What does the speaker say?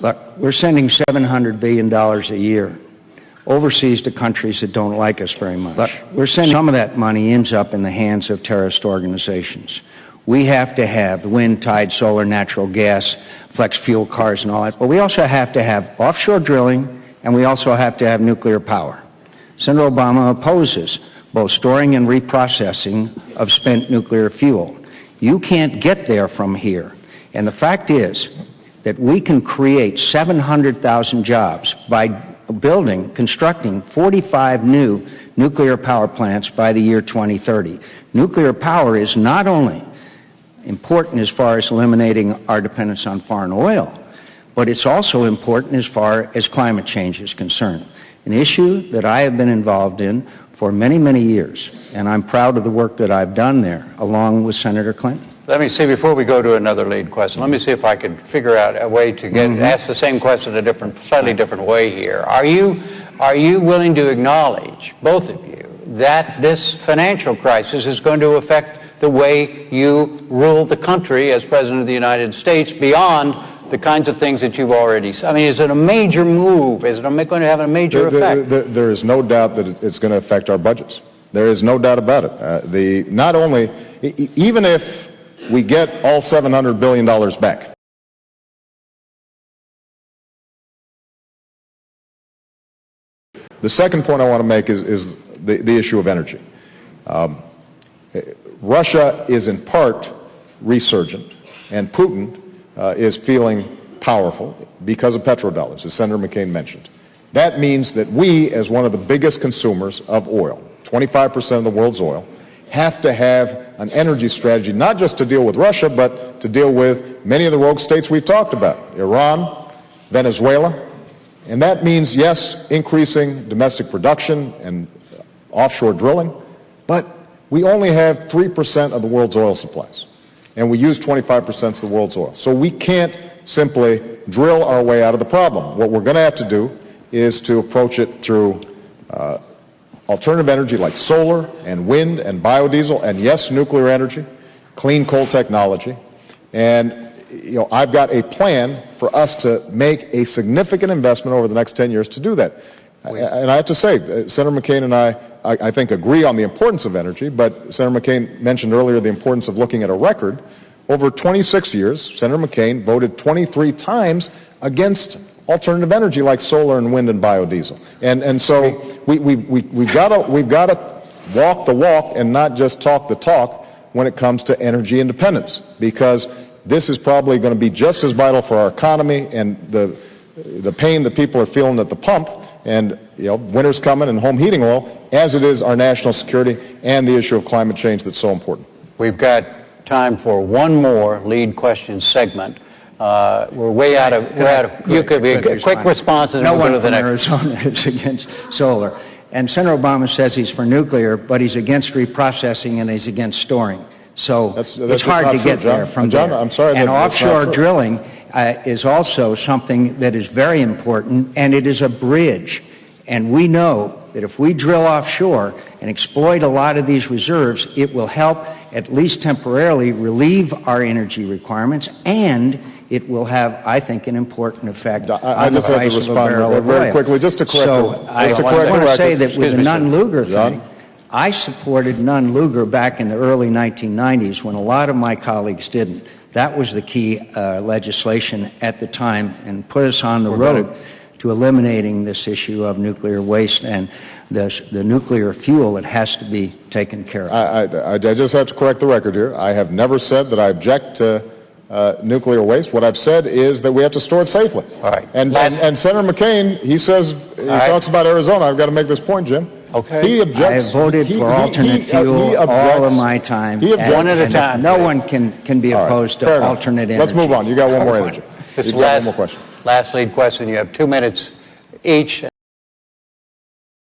Look, we're sending $700 billion a year overseas to countries that don't like us very much. Look, we're sending some of that money ends up in the hands of terrorist organizations. We have to have wind, tide, solar, natural gas, flex fuel cars and all that, but we also have to have offshore drilling, and we also have to have nuclear power. Senator Obama opposes both storing and reprocessing of spent nuclear fuel. You can't get there from here. And the fact is that we can create 700,000 jobs by constructing 45 new nuclear power plants by the year 2030. Nuclear power is not only important as far as eliminating our dependence on foreign oil, but it's also important as far as climate change is concerned, an issue that I have been involved in for many, many years, and I'm proud of the work that I've done there, along with Senator Clinton. Let me see, before we go to another lead question, let me see if I could figure out a way to ask the same question a slightly different way here. Are you willing to acknowledge, both of you, that this financial crisis is going to affect the way you rule the country as President of the United States beyond the kinds of things that you've already said? I mean, is it a major move? Is it going to have a major effect? There is no doubt that it's going to affect our budgets. There is no doubt about it. Not only, even if we get all $700 billion back, the second point I want to make is the issue of energy. Russia is in part resurgent, and Putin is feeling powerful because of petrodollars, as Senator McCain mentioned. That means that we, as one of the biggest consumers of oil, 25% of the world's oil, have to have an energy strategy, not just to deal with Russia, but to deal with many of the rogue states we've talked about, Iran, Venezuela. And that means, yes, increasing domestic production and offshore drilling, but we only have 3% of the world's oil supplies, and we use 25% of the world's oil. So we can't simply drill our way out of the problem. What we're going to have to do is to approach it through alternative energy like solar and wind and biodiesel, and yes, nuclear energy, clean coal technology. And I've got a plan for us to make a significant investment over the next 10 years to do that. And I have to say, Senator McCain and I think, agree on the importance of energy, but Senator McCain mentioned earlier the importance of looking at a record. Over 26 years, Senator McCain voted 23 times against alternative energy like solar and wind and biodiesel. And so we've got to walk the walk and not just talk the talk when it comes to energy independence, because this is probably going to be just as vital for our economy and the pain that people are feeling at the pump, and winter's coming and home heating oil, as it is our national security and the issue of climate change that's so important. We've got time for one more lead question segment. We're way out of. You could be a quick response, and no we'll go to the one next. from Arizona is against solar, and Senator Obama says he's for nuclear, but he's against reprocessing and he's against storing. So it's hard to get there from there. I'm sorry. And offshore drilling is also something that is very important, and it is a bridge. And we know that if we drill offshore and exploit a lot of these reserves, it will help, at least temporarily, relieve our energy requirements, and it will have, I think, an important effect on the price of a barrel of oil. Very quickly, just to correct So I want to say that with the Nunn-Lugar thing, I supported Nunn-Lugar back in the early 1990s when a lot of my colleagues didn't. That was the key legislation at the time and put us on the road to eliminating this issue of nuclear waste and the nuclear fuel that has to be taken care of. I just have to correct the record here. I have never said that I object to nuclear waste. What I've said is that we have to store it safely. All right. And Senator McCain, he talks about Arizona. I've got to make this point, Jim. Okay. He objects. I have voted for alternate fuel all of my time. One at a time. No one can be opposed to alternate energy. Let's move on. You got one more energy. This You've got one more question. Last lead question. You have 2 minutes each.